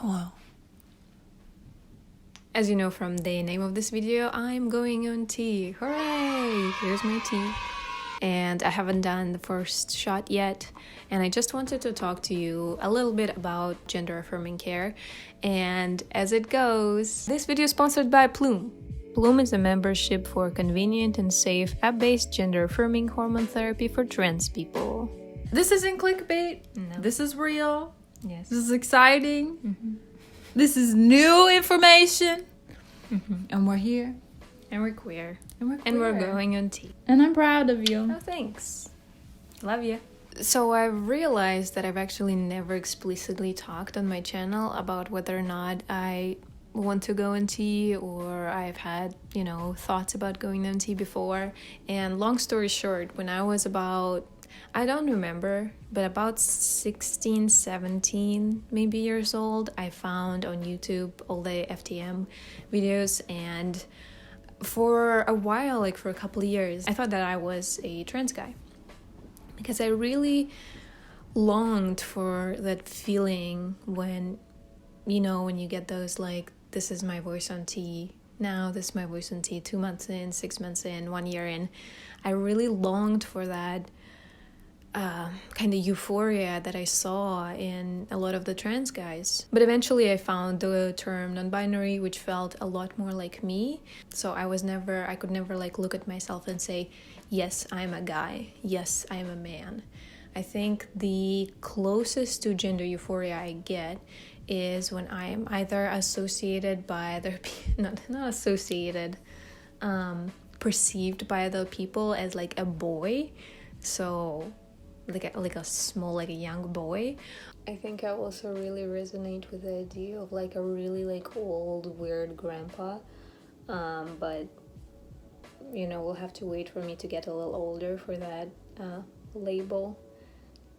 Wow. As you know from the name of this video, I'm going on tea. Hooray! Here's my tea. And I haven't done the first shot yet. And I just wanted to talk to you a little bit about gender-affirming care. And as it goes, this video is sponsored by Plume. Plume is a membership for convenient and safe app-based gender-affirming hormone therapy for trans people. This isn't clickbait. No. This is real. Yes. This is exciting. Mm-hmm. This is new information. Mm-hmm. And we're here. And we're queer. And we're going on tea. And I'm proud of you. Oh, thanks. Love you. So I realized that I've actually never explicitly talked on my channel about whether or not I want to go on tea, or I've had, thoughts about going on tea before. And long story short, when I was about, I don't remember, but about 16, 17 maybe years old, I found on YouTube all the FTM videos, and for a while, like for a couple of years, I thought that I was a trans guy because I really longed for that feeling when you get those like, this is my voice on tea now, this is my voice on tea 2 months in, 6 months in, 1 year in. I really longed for that kind of euphoria that I saw in a lot of the trans guys. But eventually I found the term non-binary, which felt a lot more like me. So I could never like look at myself and say, yes, I'm a guy. Yes, I'm a man. I think the closest to gender euphoria I get is when I am either associated by other people, not associated, perceived by other people as like a boy. So like a small, like a young boy. I think I also really resonate with the idea of like a really like old weird grandpa, but we'll have to wait for me to get a little older for that label.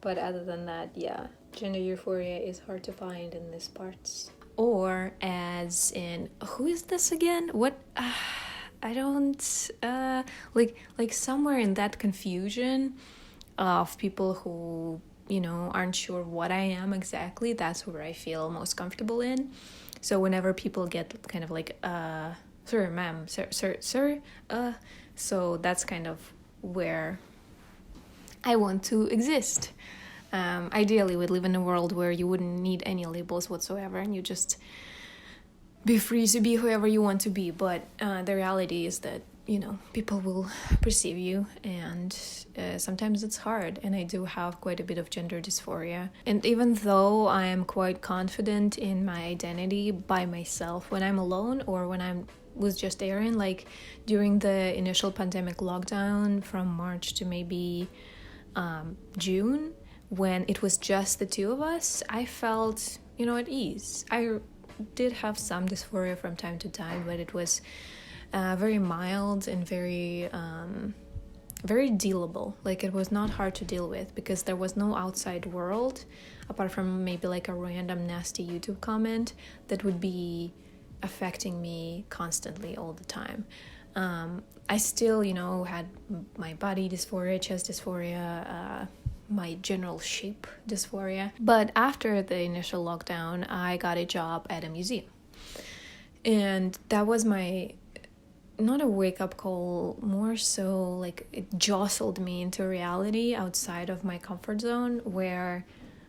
But other than that, yeah, gender euphoria is hard to find in these parts. Or as in, who is this again? What? I don't like somewhere in that confusion of people who aren't sure what I am exactly. That's where I feel most comfortable in. So whenever people get kind of like sir, ma'am, sir, so that's kind of where I want to exist. Ideally we'd live in a world where you wouldn't need any labels whatsoever and you just be free to be whoever you want to be. But the reality is that people will perceive you, and sometimes it's hard, and I do have quite a bit of gender dysphoria. And even though I am quite confident in my identity by myself when I'm alone or when I'm with just Arin, like during the initial pandemic lockdown from March to maybe June, when it was just the two of us, I felt at ease. I did have some dysphoria from time to time, but it was very mild and very dealable. Like it was not hard to deal with because there was no outside world apart from maybe like a random nasty YouTube comment that would be affecting me constantly all the time. I still had my body dysphoria, chest dysphoria, my general shape dysphoria. But after the initial lockdown, I got a job at a museum, and that was my not a wake-up call, more so like it jostled me into reality outside of my comfort zone, where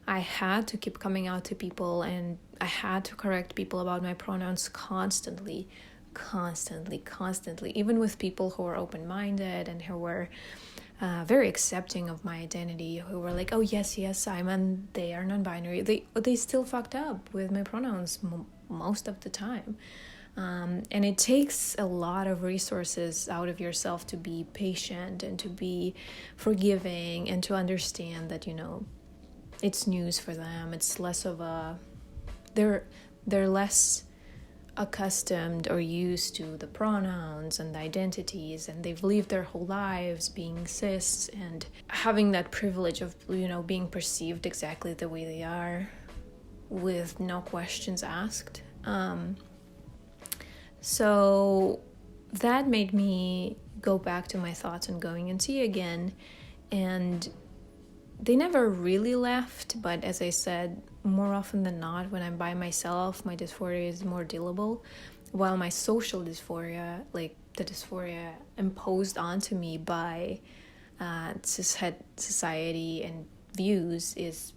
I had to keep coming out to people and I had to correct people about my pronouns constantly, even with people who were open-minded and who were very accepting of my identity, who were like, oh yes, I'm they are non-binary. They still fucked up with my pronouns most of the time. And it takes a lot of resources out of yourself to be patient and to be forgiving and to understand that, it's news for them. It's less of a, they're less accustomed or used to the pronouns and the identities, and they've lived their whole lives being cis and having that privilege of, being perceived exactly the way they are with no questions asked. So that made me go back to my thoughts on going and tea again and they never really left, but as I said, more often than not, when I'm by myself, my dysphoria is more dealable, while my social dysphoria, like the dysphoria imposed onto me by cishet society and views, is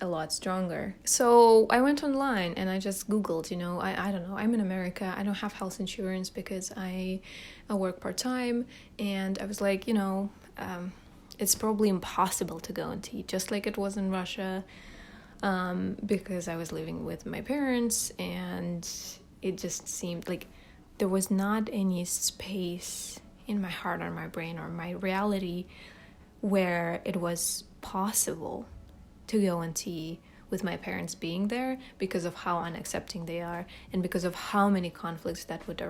a lot stronger. So I went online and I just Googled, I don't know, I'm in America, I don't have health insurance because I work part-time, and I was like, it's probably impossible to go and teach, just like it was in Russia, because I was living with my parents, and it just seemed like there was not any space in my heart or my brain or my reality where it was possible to go and tea with my parents being there, because of how unaccepting they are and because of how many conflicts that would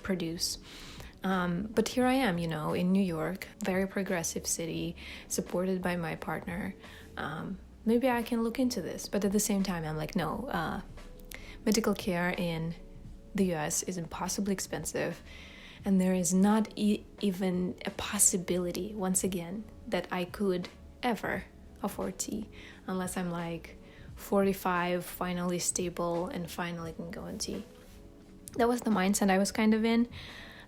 produce. But here I am, in New York, very progressive city, supported by my partner. Maybe I can look into this. But at the same time, I'm like, no, medical care in the US is impossibly expensive. And there is not even a possibility, once again, that I could ever afford tea, unless I'm like 45, finally stable, and finally can go and tea. That was the mindset I was kind of in.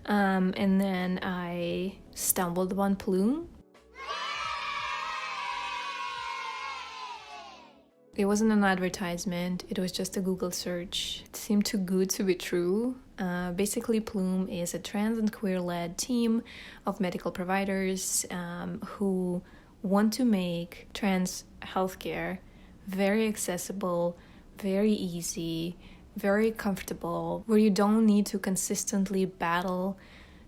And then I stumbled upon Plume. It wasn't an advertisement, it was just a Google search. It seemed too good to be true. Basically, Plume is a trans and queer-led team of medical providers who want to make trans healthcare very accessible, very easy, very comfortable, where you don't need to consistently battle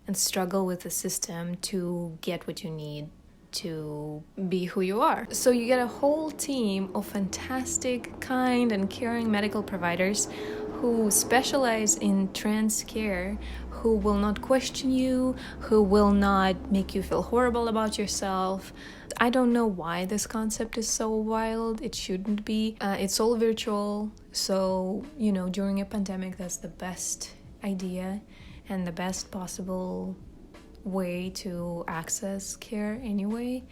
and struggle with the system to get what you need to be who you are. So you get a whole team of fantastic, kind, and caring medical providers who specialize in trans care, who will not question you, who will not make you feel horrible about yourself. I don't know why this concept is so wild. It shouldn't be. It's all virtual, so, during a pandemic, that's the best idea and the best possible way to access care anyway.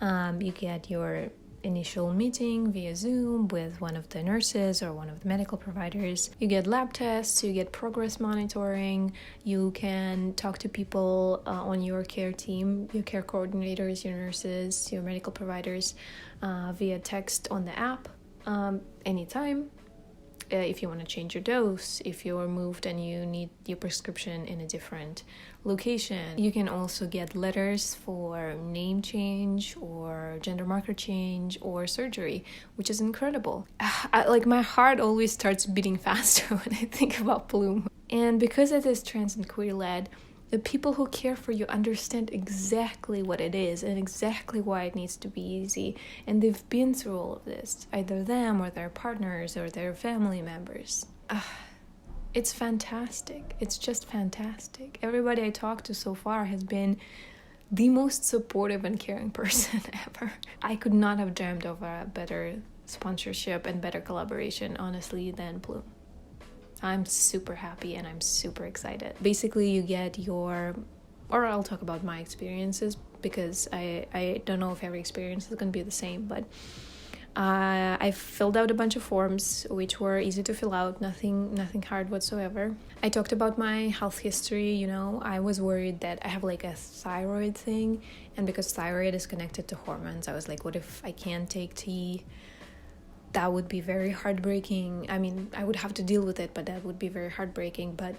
You get your initial meeting via Zoom with one of the nurses or one of the medical providers. You get lab tests, you get progress monitoring, you can talk to people on your care team, your care coordinators, your nurses, your medical providers via text on the app anytime. If you want to change your dose, if you're moved and you need your prescription in a different location. You can also get letters for name change or gender marker change or surgery, which is incredible. My heart always starts beating faster when I think about Plume. And because it is trans and queer-led, the people who care for you understand exactly what it is and exactly why it needs to be easy. And they've been through all of this, either them or their partners or their family members. It's fantastic. It's just fantastic. Everybody I talked to so far has been the most supportive and caring person ever. I could not have dreamed of a better sponsorship and better collaboration, honestly, than Plume. I'm super happy and I'm super excited. Basically, you get I'll talk about my experiences, because I don't know if every experience is going to be the same, but I filled out a bunch of forms which were easy to fill out, nothing hard whatsoever. I talked about my health history. I was worried that I have like a thyroid thing, and because thyroid is connected to hormones, I was like, what if I can't take tea? That would be very heartbreaking. I mean, I would have to deal with it, but that would be very heartbreaking. But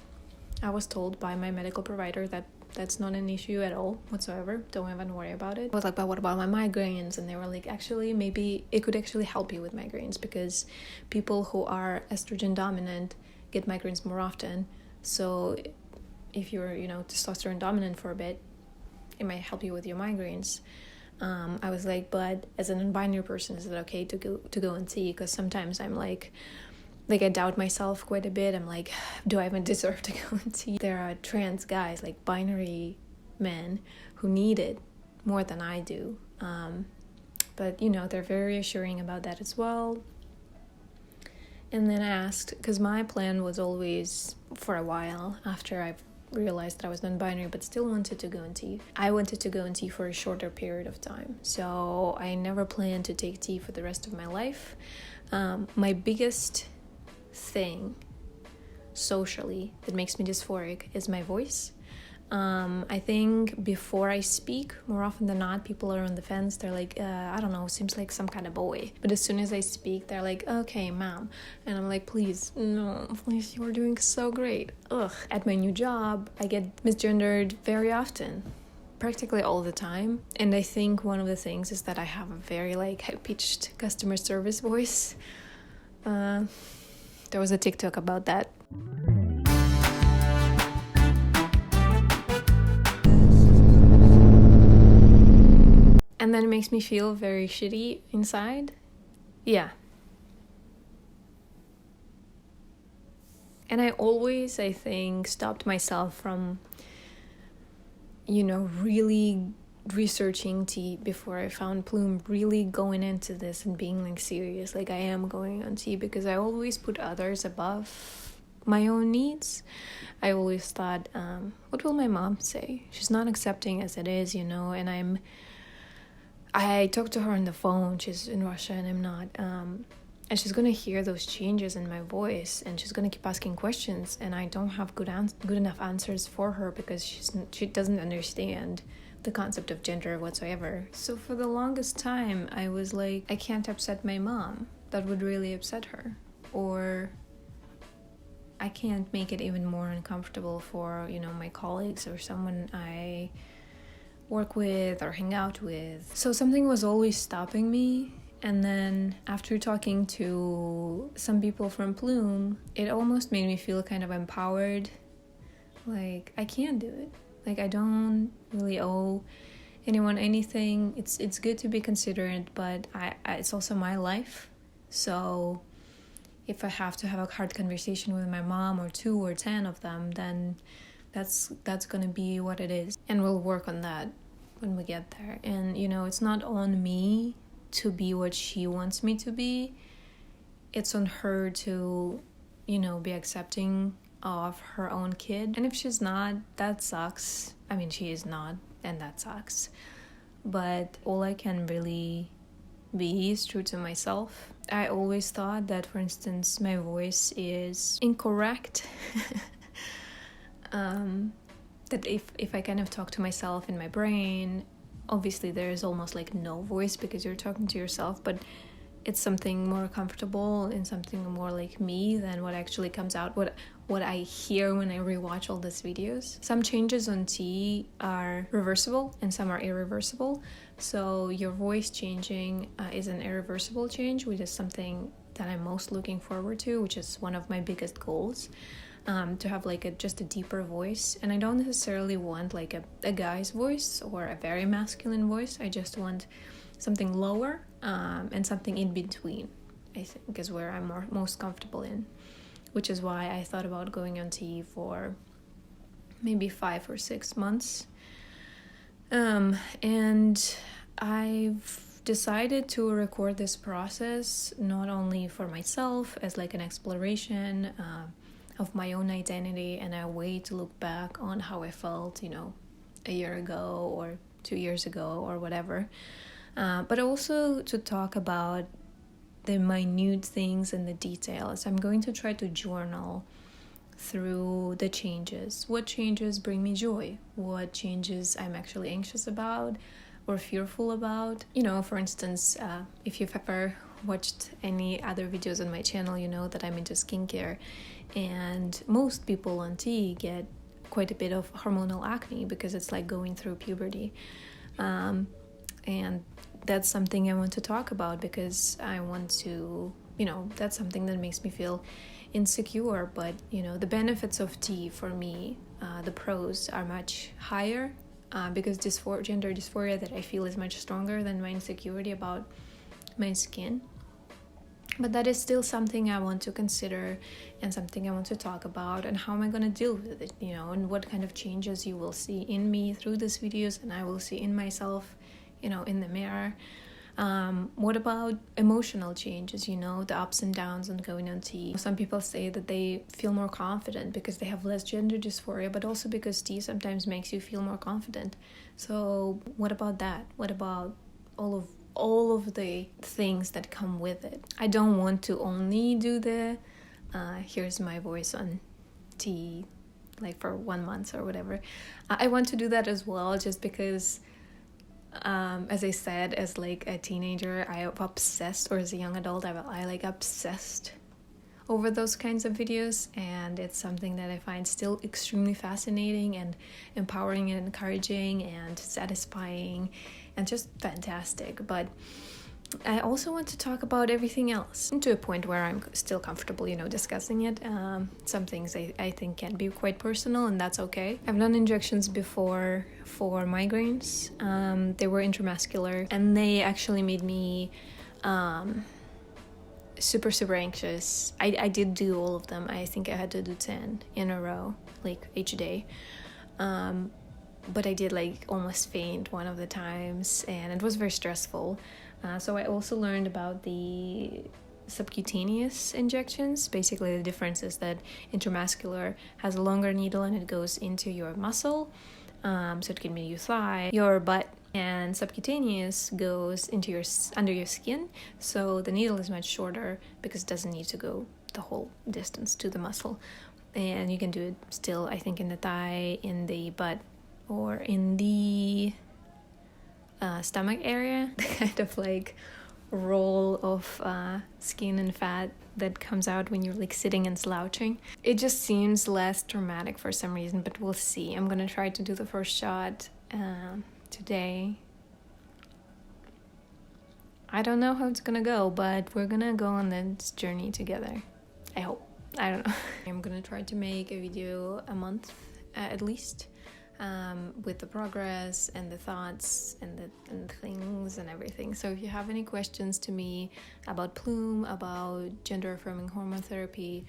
I was told by my medical provider that that's not an issue at all whatsoever. Don't even worry about it. I was like, but what about my migraines? And they were like, actually, maybe it could actually help you with migraines, because people who are estrogen dominant get migraines more often. So if you're, testosterone dominant for a bit, it might help you with your migraines. I was like, but as a non-binary person, is it okay to go and see? Because sometimes I'm like I doubt myself quite a bit. I'm like, do I even deserve to go and see? There are trans guys, like binary men, who need it more than I do. But they're very reassuring about that as well. And then I asked, because my plan was always, for a while after I've realized that I was non-binary but still wanted to go in tea. I wanted to go in tea for a shorter period of time, so I never planned to take tea for the rest of my life. My biggest thing socially that makes me dysphoric is my voice. I think before I speak, more often than not, people are on the fence. They're like, I don't know, seems like some kind of boy. But as soon as I speak, they're like, okay, ma'am. And I'm like, please, no, please, you're doing so great. Ugh. At my new job, I get misgendered very often, practically all the time. And I think one of the things is that I have a very like high-pitched customer service voice. There was a TikTok about that. And then it makes me feel very shitty inside. Yeah. And I always, I think, stopped myself from, really researching tea before I found Plume, really going into this and being like serious, like I am going on tea, because I always put others above my own needs. I always thought, what will my mom say? She's not accepting as it is, and I talked to her on the phone. She's in Russia and I'm not. And she's going to hear those changes in my voice and she's going to keep asking questions. And I don't have good enough answers for her because she doesn't understand the concept of gender whatsoever. So for the longest time, I was like, I can't upset my mom. That would really upset her. Or I can't make it even more uncomfortable for, my colleagues or someone I work with or hang out with. So something was always stopping me. And then after talking to some people from Plume, it almost made me feel kind of empowered. Like, I can do it. Like, I don't really owe anyone anything. It's good to be considerate, but it's also my life. So if I have to have a hard conversation with my mom or 2 or 10 of them, then that's gonna be what it is, and we'll work on that when we get there. And it's not on me to be what she wants me to be. It's on her to be accepting of her own kid. And if she's not, that sucks. I mean, she is not, and that sucks. But all I can really be is true to myself. I always thought that, for instance, my voice is incorrect. That if I kind of talk to myself in my brain, obviously there is almost like no voice because you're talking to yourself, but it's something more comfortable and something more like me than what actually comes out, what I hear when I rewatch all these videos. Some changes on tea are reversible and some are irreversible. So your voice changing is an irreversible change, which is something that I'm most looking forward to, which is one of my biggest goals. To have like just a deeper voice. And I don't necessarily want like a guy's voice or a very masculine voice. I just want something lower and something in between, I think, is where I'm most comfortable in, which is why I thought about going on tea for maybe 5 or 6 months. And I've decided to record this process not only for myself as like an exploration of my own identity and a way to look back on how I felt, a year ago or 2 years ago or whatever, but also to talk about the minute things and the details. I'm going to try to journal through the changes. What changes bring me joy? What changes I'm actually anxious about or fearful about? For instance, if you've ever watched any other videos on my channel, you know that I'm into skincare, and most people on tea get quite a bit of hormonal acne because it's like going through puberty, and that's something I want to talk about because I want to, that's something that makes me feel insecure. But the benefits of tea for me, the pros are much higher, because gender dysphoria that I feel is much stronger than my insecurity about my skin. But that is still something I want to consider and something I want to talk about, and how am I going to deal with it, and what kind of changes you will see in me through these videos and I will see in myself, in the mirror. What about emotional changes, you know, the ups and downs on going on tea? Some people say that they feel more confident because they have less gender dysphoria, but also because tea sometimes makes you feel more confident. So what about that? What about all of the things that come with it? I don't want to only do the here's my voice on tea like for 1 month or whatever. I want to do that as well, just because as I said, as like a teenager, I am obsessed, or as a young adult, I like obsessed over those kinds of videos, and it's something that I find still extremely fascinating and empowering and encouraging and satisfying and just fantastic. But I also want to talk about everything else to a point where I'm still comfortable, you know, discussing it. Some things I think can be quite personal, and that's okay. I've done injections before for migraines. They were intramuscular, and they actually made me super anxious. I did do all of them. I think I had to do 10 in a row, like each day. But I did like almost faint one of the times, and it was very stressful. So I also learned about the subcutaneous injections. Basically, the difference is that intramuscular has a longer needle and it goes into your muscle, so it can be your thigh, your butt, and subcutaneous goes into your under your skin. So the needle is much shorter because it doesn't need to go the whole distance to the muscle, and you can do it still, I think, in the thigh, in the butt, or in the stomach area, the kind of like roll of skin and fat that comes out when you're like sitting and slouching. It just seems less traumatic for some reason, but we'll see. I'm gonna try to do the first shot today. I don't know how it's gonna go, but we're gonna go on this journey together. I hope. I don't know. I'm gonna try to make a video a month at least. With the progress and the thoughts and the things and everything. So if you have any questions to me about Plume, about gender-affirming hormone therapy,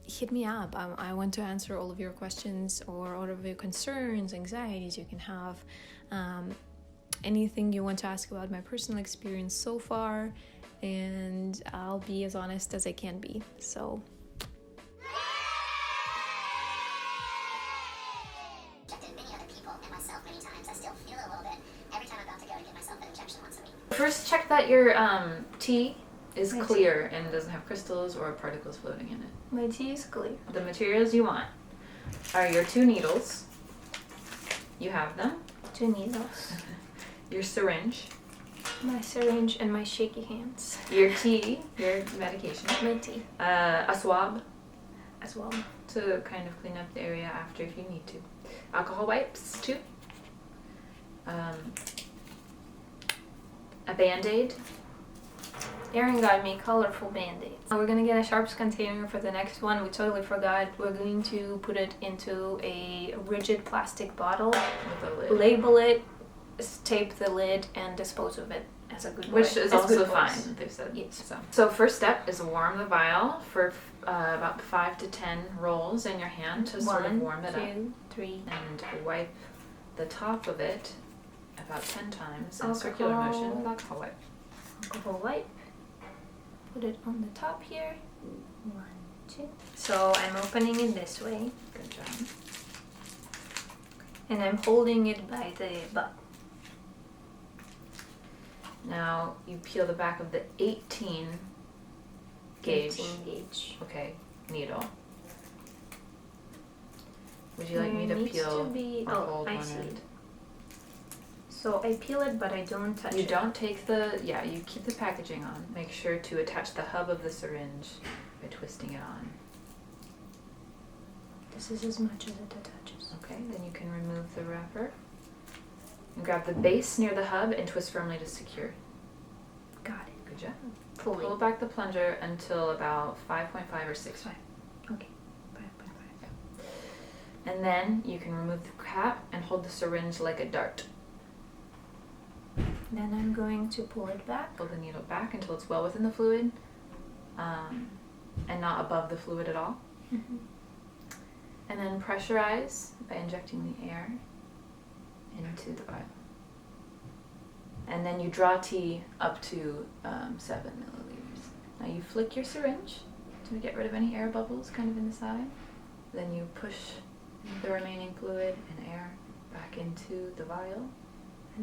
hit me up. I want to answer all of your questions or all of your concerns, anxieties you can have. Anything you want to ask about my personal experience so far, and I'll be as honest as I can be. So first, check that your tea is clear and doesn't have crystals or particles floating in it. my tea is clear. The materials you want are your 2 needles. You have them. 2 needles. Your syringe. My syringe and my shaky hands. Your tea, your medication. My tea. A swab As well. to kind of clean up the area after if you need to. Alcohol wipes, 2. A Band-Aid. Arin got me colorful band-aids. We're gonna get a sharps container for the next one. We totally forgot. We're going to put it into a rigid plastic bottle, With a lid. label it, tape the lid, and dispose of it as a good boy. Which is As also good boys. fine, they've said. Yes. So first step is warm the vial for about 5 to 10 rolls in your hand to sort of warm it 1, up. 2, 3. And wipe the top of it about 10 times in circular motion with alcohol wipe. Alcohol wipe. Put it on the top here. 1, 2. So I'm opening it this way, Good job. and I'm holding it by the butt. Now you peel the back of the 18 gauge. 18 gauge. Okay, needle. Would you like me There to needs peel to be- or hold I one see. end? So I peel it, but I don't touch You it. don't take the, you keep the packaging on. Make sure to attach the hub of the syringe by twisting it on. This is as much as it attaches. Okay, then you can remove the wrapper. And grab the base near the hub and twist firmly to secure. Got it. Good job. Fully. Pull back the plunger until about 5.5 or 6. Okay. 5.5. And then you can remove the cap and hold the syringe like a dart. Then I'm going to pull it back. Pull the needle back until it's well within the fluid, and not above the fluid at all. Mm-hmm. And then pressurize by injecting the air into the vial. And then you draw tea up to 7 milliliters. Now you flick your syringe to get rid of any air bubbles kind of in the side. Then you push the remaining fluid and air back into the vial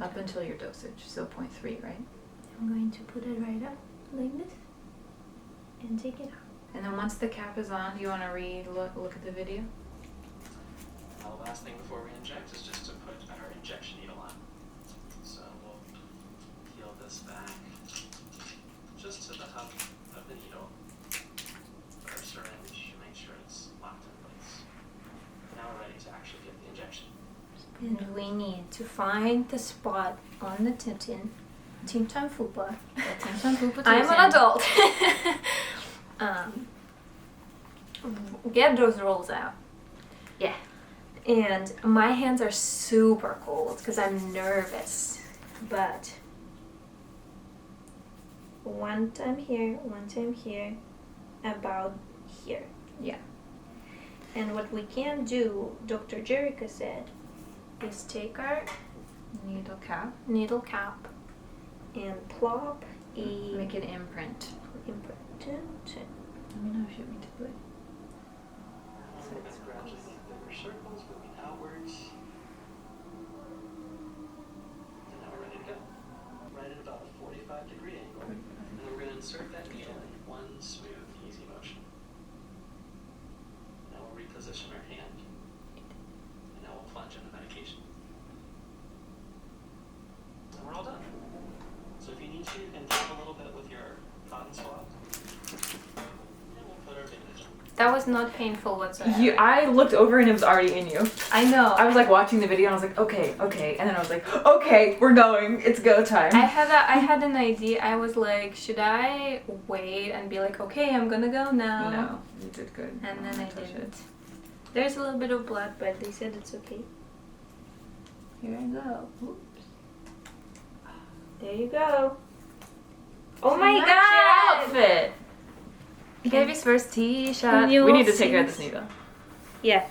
up until your dosage, so 0.3, right? I'm going to put it right up like this and take it out. And then once the cap is on, do you want to look at the video? The last thing before we inject is just to put our injection needle on. So we'll peel this back just to the hub of the needle. Our syringe, make sure it's locked in place. Now we're ready to actually give the injection. And we need to find the spot on the tintin. Tintin fupa. I'm an adult. Get those rolls out. Yeah. And my hands are super cold because I'm nervous. But one time here, about here. Yeah. And what we can do, Dr. Jerica said, is take our Needle cap. and plop a Make an imprint. imprint. Let me know if you want me to do it. So it's gradually bigger circles moving outwards. And now we're ready to go. Right at about a 45-degree angle. And then we're going to insert that needle in one smooth, easy motion. Now we'll reposition our hand. And now we'll plunge in the medication. And we're all done. So if you need to, you can tap a little bit with your cotton swab. And we'll put our bandage on. That was not painful whatsoever. I looked over and it was already in you. I know. I was like watching the video and I was like, okay. And then I was like, okay, we're going. It's go time. I had an idea. I was like, should I wait and be like, okay, I'm gonna go now? No, you did good. And then I touch didn't. it. There's a little bit of blood, but they said it's okay. Here I go. Oops. There you go. Oh my Match god! your outfit. Baby's first tea shot. Can you We need to all take see care of this? this needle. Yeah.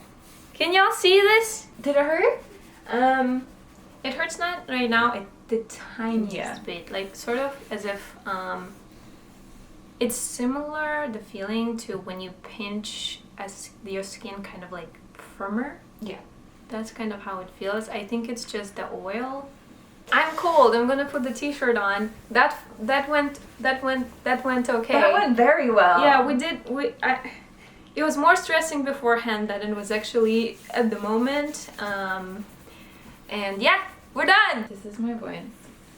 Can y'all see this? Did it hurt? It hurts not right now. The tiniest Yeah. bit, like sort of as if it's similar, the feeling, to when you pinch as your skin kind of like firmer. Yeah. That's kind of how it feels. I think it's just the oil. I'm cold. I'm gonna put the t-shirt on. That went okay. That went very well. Yeah, we did. It was more stressing beforehand than it was actually at the moment. And yeah, we're done. This is my voice.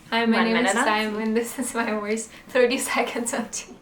Hi, my 1 name is minute on Simon. This is my voice. 30 seconds on tea.